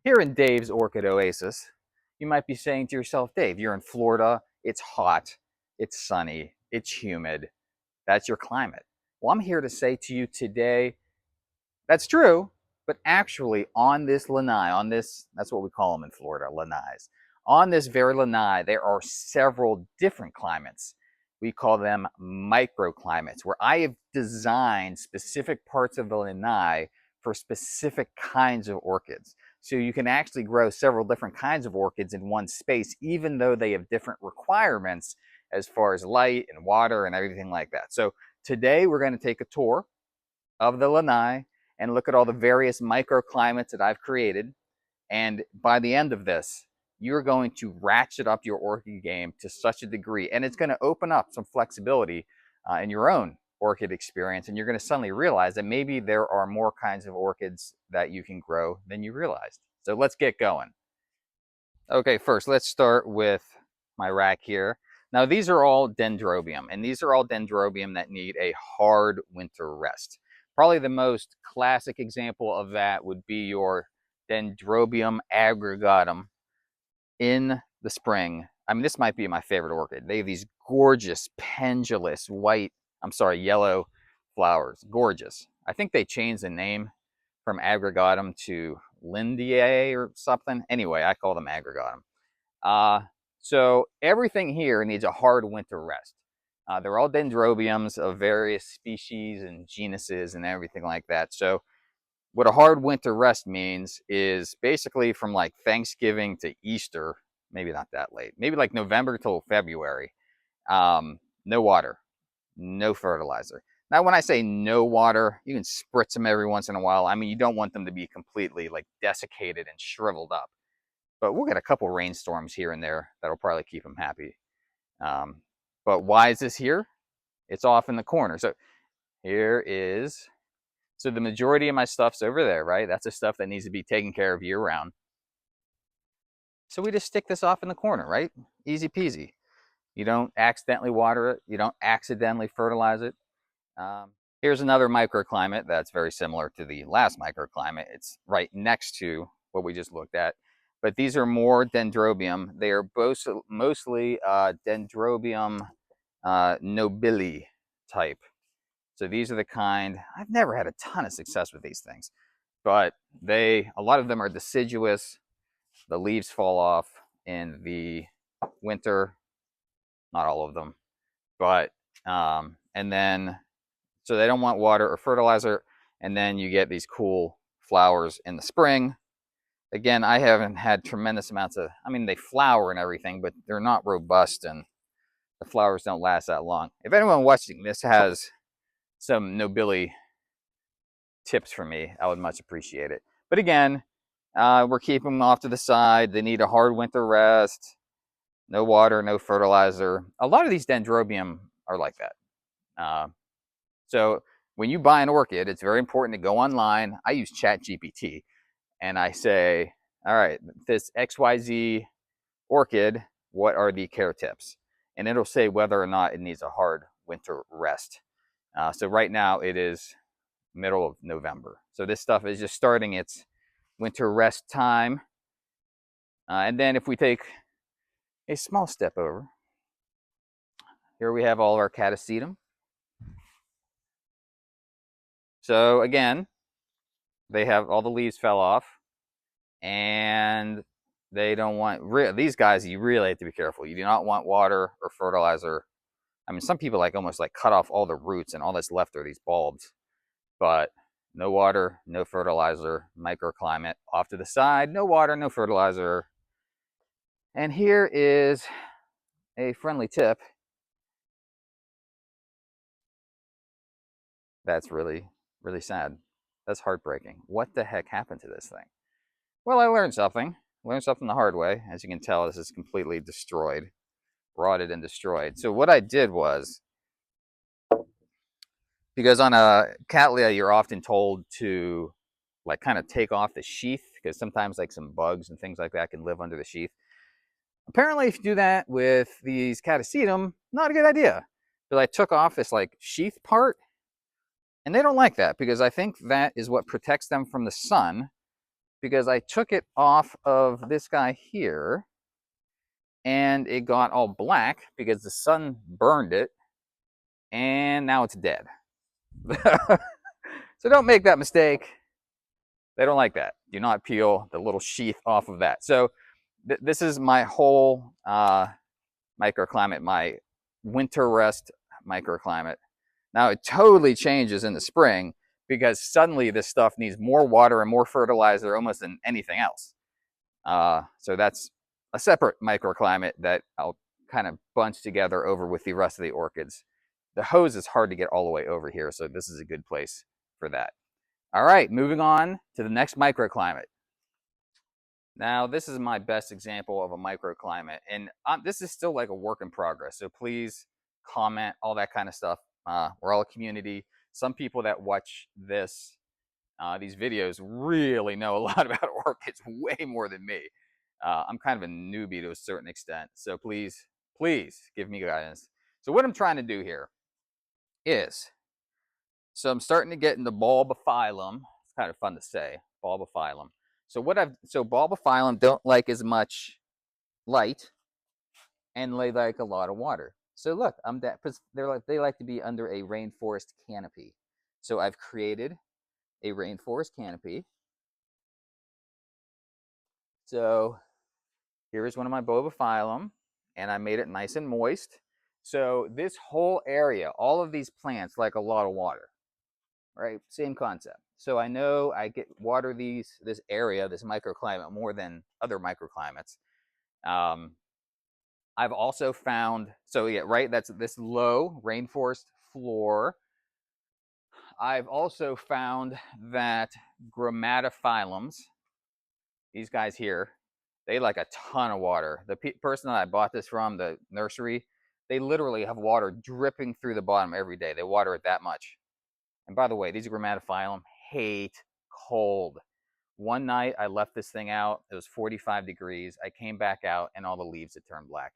Here in Dave's Orchid Oasis, you might be saying to yourself, Dave, you're in Florida, it's hot, it's sunny, it's humid, that's your climate. Well, I'm here to say to you today, that's true, but actually on this lanai, that's what we call them in Florida, lanais. On this very lanai, there are several different climates. We call them microclimates, where I have designed specific parts of the lanai for specific kinds of orchids. So you can actually grow several different kinds of orchids in one space, even though they have different requirements as far as light and water and everything like that. So today we're going to take a tour of the lanai and look at all the various microclimates that I've created. And by the end of this, you're going to ratchet up your orchid game to such a degree, and it's going to open up some flexibility in your own orchid experience, and you're going to suddenly realize that maybe there are more kinds of orchids that you can grow than you realized. So let's get going. Okay, first let's start with my rack here. Now these are all Dendrobium, and these are all Dendrobium that need a hard winter rest. Probably the most classic example of that would be your Dendrobium aggregatum in the spring. I mean, this might be my favorite orchid. They have these gorgeous pendulous yellow flowers. Gorgeous. I think they changed the name from aggregatum to lindiae or something. Anyway, I call them aggregatum. So everything here needs a hard winter rest. They're all Dendrobiums of various species and genuses and everything like that. So what a hard winter rest means is basically from like Thanksgiving to Easter, maybe not that late, maybe like November till February, no water, no fertilizer. Now, when I say no water, you can spritz them every once in a while. I mean, you don't want them to be completely like desiccated and shriveled up. But we'll get a couple rainstorms here and there that'll probably keep them happy. But why is this here? It's off in the corner. So here is, so the majority of my stuff's over there, right? That's the stuff that needs to be taken care of year round. So we just stick this off in the corner, right? Easy peasy. You don't accidentally water it. You don't accidentally fertilize it. Here's another microclimate that's very similar to the last microclimate. It's right next to what we just looked at. But these are more Dendrobium. They are both mostly Dendrobium nobili type. So these are the kind, I've never had a ton of success with these things, but a lot of them are deciduous. The leaves fall off in the winter, not all of them, but, and then, so they don't want water or fertilizer. And then you get these cool flowers in the spring. Again, I haven't had tremendous amounts of, I mean, they flower and everything, but they're not robust and the flowers don't last that long. If anyone watching this has some nobili tips for me, I would much appreciate it. But again, we're keeping them off to the side. They need a hard winter rest, no water, no fertilizer. A lot of these Dendrobium are like that. So when you buy an orchid, it's very important to go online. I use ChatGPT and I say, all right, this XYZ orchid, what are the care tips? And it'll say whether or not it needs a hard winter rest. So right now it is middle of November. So this stuff is just starting its winter rest time. And then if we take a small step over, here we have all of our Catasetum. So again, they have all the leaves fell off and they don't want, these guys, you really have to be careful. You do not want water or fertilizer. I mean, some people like almost like cut off all the roots and all that's left are these bulbs. But no water, no fertilizer, microclimate off to the side, no water, no fertilizer. And here is a friendly tip. That's really, really sad. That's heartbreaking. What the heck happened to this thing? Well, I learned something. Learned something the hard way. As you can tell, this is completely destroyed, rotted and destroyed. So what I did was, because on a cattleya, you're often told to like kind of take off the sheath because sometimes like some bugs and things like that can live under the sheath. Apparently, if you do that with these Catasetum, not a good idea. Because I took off this like sheath part, and they don't like that because I think that is what protects them from the sun. because I took it off of this guy here and it got all black because the sun burned it, and now it's dead. So don't make that mistake. They don't like that. Do not peel the little sheath off of that. So this is my whole microclimate, my winter rest microclimate. Now it totally changes in the spring because suddenly this stuff needs more water and more fertilizer almost than anything else. So that's a separate microclimate that I'll kind of bunch together over with the rest of the orchids. The hose is hard to get all the way over here, so this is a good place for that. All right, moving on to the next microclimate. Now, this is my best example of a microclimate, and this is still like a work in progress. So please comment, all that kind of stuff. We're all a community. Some people that watch these videos really know a lot about orchids, way more than me. I'm kind of a newbie to a certain extent, so please give me guidance. So what I'm trying to do here is, so I'm starting to get into Bulbophyllum. It's kind of fun to say, Bulbophyllum. So Bulbophyllum don't like as much light, and they like a lot of water. So look, they like to be under a rainforest canopy. So I've created a rainforest canopy. So here's one of my Bulbophyllum, and I made it nice and moist. So this whole area, all of these plants like a lot of water, right? Same concept. So I know I get water this area, this microclimate, more than other microclimates. I've also found, so yeah, right, that's this low rainforest floor. I've also found that Grammatophyllums, these guys here, they like a ton of water. The person that I bought this from, the nursery, they literally have water dripping through the bottom every day. They water it that much. And by the way, these Grammatophyllum hate cold. One night I left this thing out. It was 45 degrees. I came back out and all the leaves had turned black.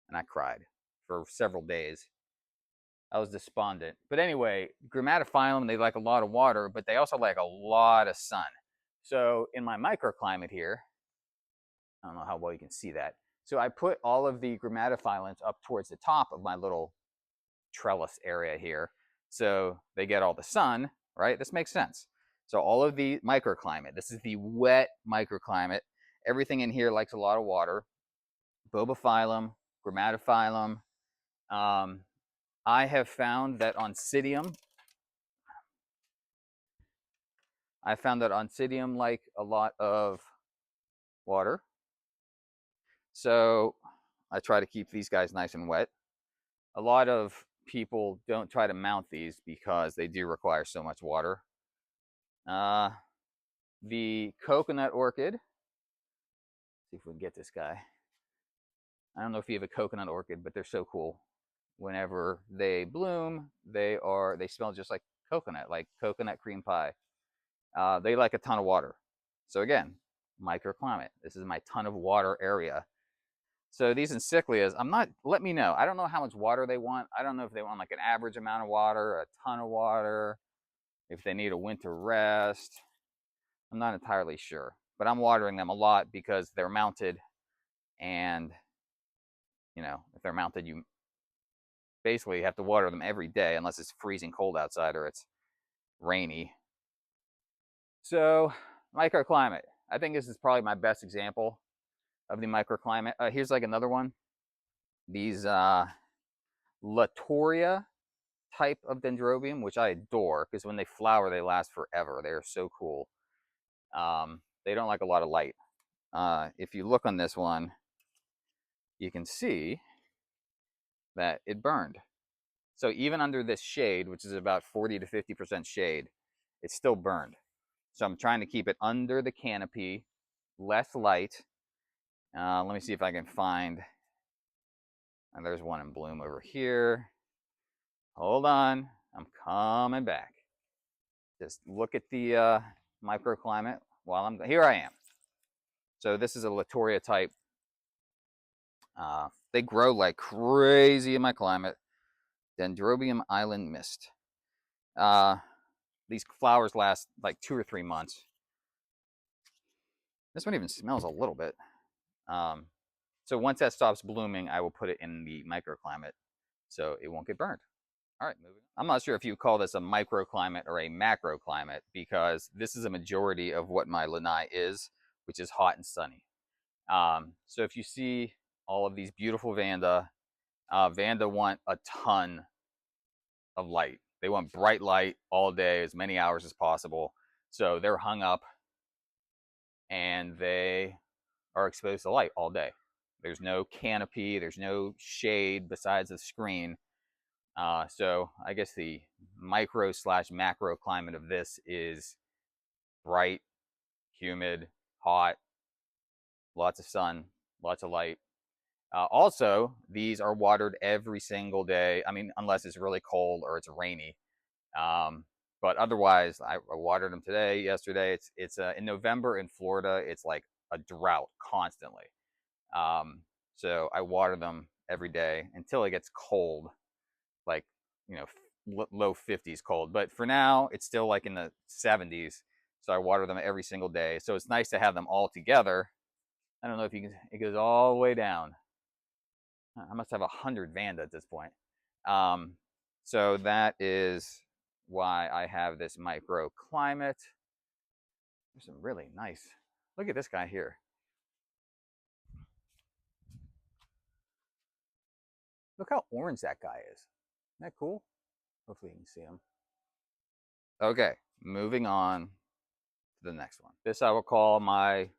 And I cried for several days. I was despondent. But anyway, Grammatophyllum, they like a lot of water, but they also like a lot of sun. So in my microclimate here, I don't know how well you can see that. So I put all of the Grammatophyllums up towards the top of my little trellis area here. So they get all the sun, right? This makes sense. So all of the microclimate, this is the wet microclimate. Everything in here likes a lot of water. Bulbophyllum, Grammatophyllum. I have found that Oncidium, like a lot of water. So I try to keep these guys nice and wet. A lot of people don't try to mount these because they do require so much water. The coconut orchid, let's see if we can get this guy. I don't know if you have a coconut orchid, but they're so cool. Whenever they bloom, they smell just like coconut cream pie. They like a ton of water. So again, microclimate. This is my ton of water area. So these encyclias, let me know. I don't know how much water they want. I don't know if they want like an average amount of water, a ton of water, if they need a winter rest. I'm not entirely sure. But I'm watering them a lot because they're mounted. And, if they're mounted, you basically have to water them every day unless it's freezing cold outside or it's rainy. So microclimate. I think this is probably my best example of the microclimate. Here's like another one. These Latoria type of Dendrobium, which I adore because when they flower, they last forever. They are so cool. They don't like a lot of light. If you look on this one, you can see that it burned. So even under this shade, which is about 40 to 50% shade, it's still burned. So I'm trying to keep it under the canopy, less light. Let me see if I can find, and there's one in bloom over here. Hold on, I'm coming back. Just look at the microclimate while here I am. So this is a Latoria type. They grow like crazy in my climate. Dendrobium Island Mist. These flowers last like 2 or 3 months. This one even smells a little bit. So once that stops blooming, I will put it in the microclimate so it won't get burned. All right, moving on. I'm not sure if you call this a microclimate or a macroclimate because this is a majority of what my lanai is, which is hot and sunny. So if you see all of these beautiful Vanda, Vanda want a ton of light. They want bright light all day, as many hours as possible. So they're hung up and they are exposed to light all day. There's no canopy, there's no shade besides the screen. So I guess the micro slash macro climate of this is bright, humid, hot, lots of sun, lots of light. Also, these are watered every single day. I mean, unless it's really cold or it's rainy. But otherwise, I watered them today, yesterday. It's in November in Florida. It's like a drought constantly. So I water them every day until it gets cold, like, you know, low 50s cold. But for now, it's still like in the 70s. So I water them every single day. So it's nice to have them all together. I don't know if you can, it goes all the way down. I must have 100 Vanda at this point. So that is why I have this microclimate. There's some really nice, look at this guy here. Look how orange that guy is. Isn't that cool? Hopefully you can see him. Okay, moving on to the next one. This I will call my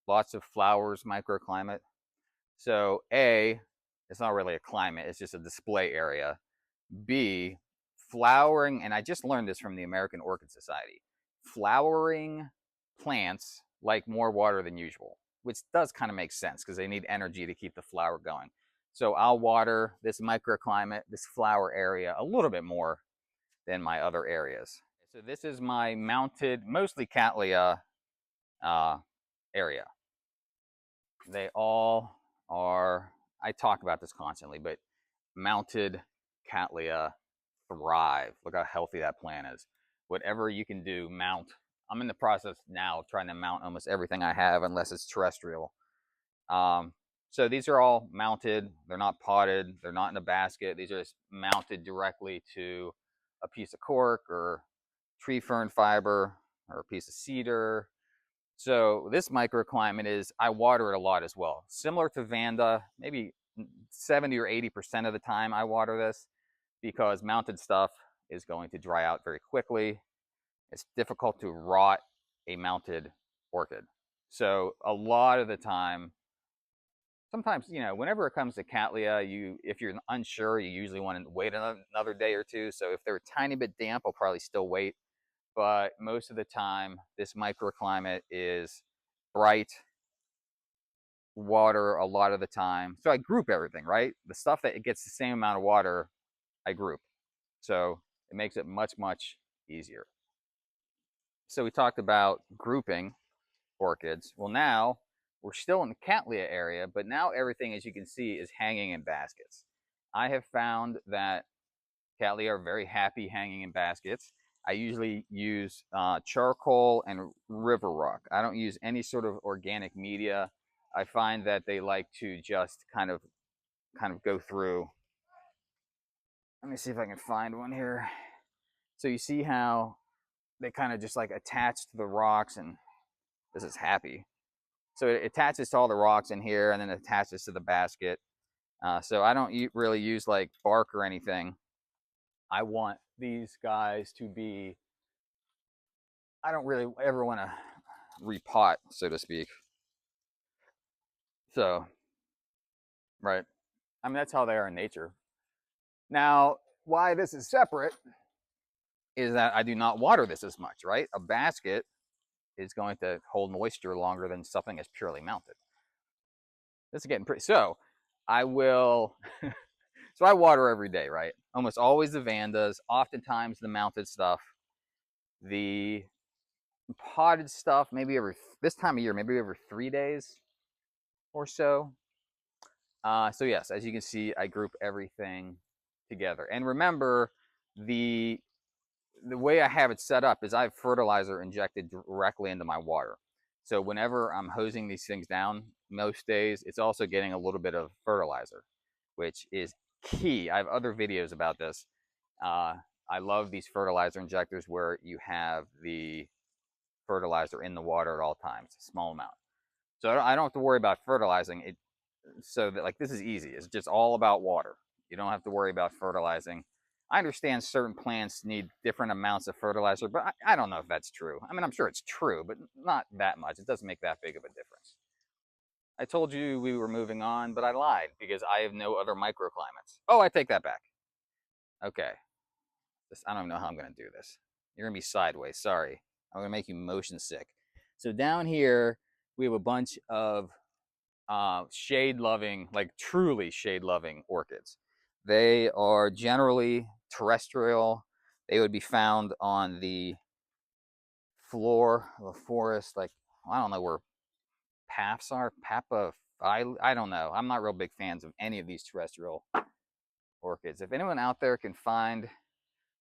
lots of flowers microclimate. So A, it's not really a climate, it's just a display area. B, flowering, and I just learned this from the American Orchid Society. Flowering plants like more water than usual, which does kind of make sense because they need energy to keep the flower going. So I'll water this microclimate, this flower area, a little bit more than my other areas. So this is my mounted, mostly cattleya area. They all are, I talk about this constantly, but mounted cattleya thrive. Look how healthy that plant is. Whatever you can do, mount. I'm in the process now of trying to mount almost everything I have, unless it's terrestrial. So these are all mounted. They're not potted. They're not in a basket. These are just mounted directly to a piece of cork or tree fern fiber or a piece of cedar. So this microclimate is, I water it a lot as well. Similar to Vanda, maybe 70 or 80% of the time I water this because mounted stuff is going to dry out very quickly. It's difficult to rot a mounted orchid. So a lot of the time, sometimes, you know, whenever it comes to cattleya, if you're unsure, you usually want to wait another day or two. So if they're a tiny bit damp, I'll probably still wait. But most of the time, this microclimate is bright, water a lot of the time. So I group everything, right? The stuff that it gets the same amount of water, I group. So it makes it much, much easier. So we talked about grouping orchids. Well, now we're still in the cattleya area, but now everything, as you can see, is hanging in baskets. I have found that cattleya are very happy hanging in baskets. I usually use charcoal and river rock. I don't use any sort of organic media. I find that they like to just kind of go through. Let me see if I can find one here. So you see how they kind of just like attach to the rocks, and this is happy. So it attaches to all the rocks in here and then it attaches to the basket. So I don't really use like bark or anything. I want these guys to be, I don't really ever want to repot, so to speak. So, right. I mean, that's how they are in nature. Now, why this is separate is that I do not water this as much, right? A basket is going to hold moisture longer than something that's purely mounted. This is getting pretty, so I will, so I water every day, right? Almost always the Vandas, oftentimes the mounted stuff. The potted stuff, maybe every, this time of year, maybe every 3 days or so. So yes, as you can see, I group everything together. And remember, the way I have it set up is I have fertilizer injected directly into my water. So whenever I'm hosing these things down, most days, it's also getting a little bit of fertilizer, which is key. I have other videos about this. I love these fertilizer injectors where you have the fertilizer in the water at all times, a small amount. So I don't have to worry about fertilizing it. So that, like, this is easy. It's just all about water. You don't have to worry about fertilizing. I understand certain plants need different amounts of fertilizer, but I don't know if that's true. I mean, I'm sure it's true, but not that much. It doesn't make that big of a difference. I told you we were moving on, but I lied because I have no other microclimates. Oh, I take that back. Okay. I don't know how I'm going to do this. You're going to be sideways. Sorry. I'm going to make you motion sick. So down here, we have a bunch of shade-loving, like truly shade-loving orchids. They are generally terrestrial. They would be found on the floor of a forest, like, I don't know where paths are. I don't know. I'm not real big fans of any of these terrestrial orchids. If anyone out there can find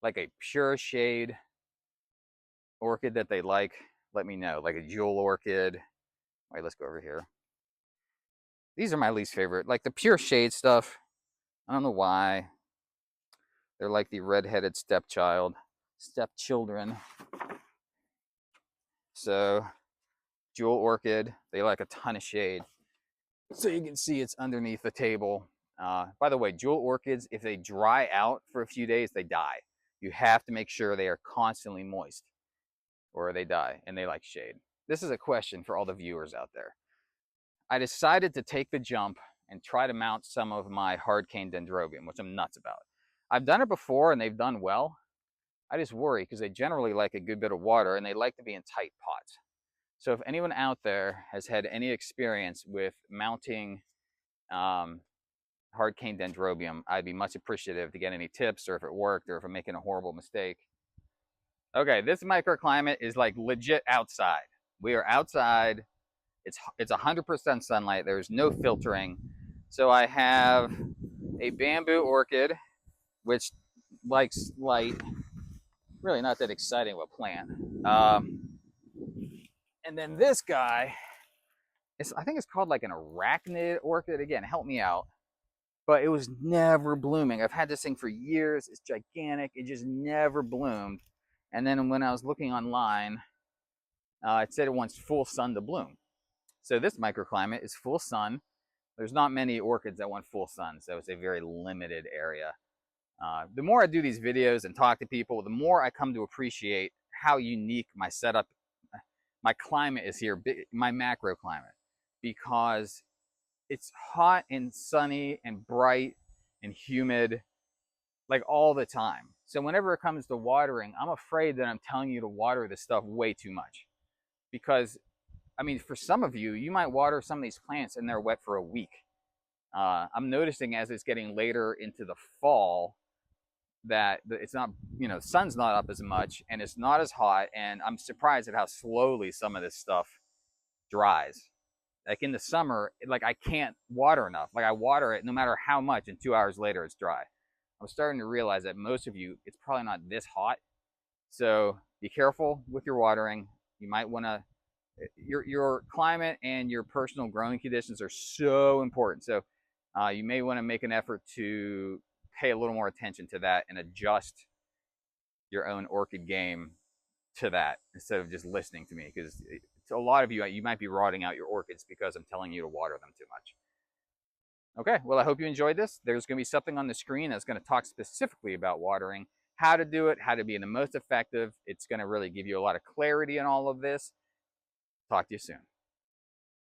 like a pure shade orchid that they like, let me know. Like a jewel orchid. Wait, let's go over here. These are my least favorite. Like the pure shade stuff, I don't know why. They're like the red-headed stepchildren. So, jewel orchid, they like a ton of shade. So you can see it's underneath the table. By the way, jewel orchids, if they dry out for a few days, they die. You have to make sure they are constantly moist or they die, and they like shade. This is a question for all the viewers out there. I decided to take the jump and try to mount some of my hard cane dendrobium, which I'm nuts about. I've done it before and they've done well. I just worry because they generally like a good bit of water and they like to be in tight pots. So if anyone out there has had any experience with mounting hard cane dendrobium, I'd be much appreciative to get any tips, or if it worked, or if I'm making a horrible mistake. Okay, this microclimate is like legit outside. We are outside. It's 100% sunlight. There's no filtering. So I have a bamboo orchid, which likes light. Really not that exciting of a plant. And then this guy, I think it's called like an arachnid orchid. Again, help me out. But it was never blooming. I've had this thing for years. It's gigantic. It just never bloomed. And then when I was looking online, it said it wants full sun to bloom. So this microclimate is full sun. There's not many orchids that want full sun, so it's a very limited area. The more I do these videos and talk to people, the more I come to appreciate how unique my setup, my climate is here, my macroclimate, because it's hot and sunny and bright and humid like all the time. So whenever it comes to watering, I'm afraid that I'm telling you to water this stuff way too much. Because, I mean, for some of you, you might water some of these plants and they're wet for a week. I'm noticing as it's getting later into the fall that it's not, sun's not up as much and it's not as hot. And I'm surprised at how slowly some of this stuff dries. Like in the summer, like I can't water enough. Like I water it no matter how much, and 2 hours later it's dry. I'm starting to realize that most of you, it's probably not this hot. So be careful with your watering. You might want to, your climate and your personal growing conditions are so important. So you may want to make an effort to pay a little more attention to that and adjust your own orchid game to that instead of just listening to me, because a lot of you, you might be rotting out your orchids because I'm telling you to water them too much. Okay, well, I hope you enjoyed this. There's going to be something on the screen that's going to talk specifically about watering, how to do it, how to be the most effective. It's going to really give you a lot of clarity in all of this. Talk to you soon.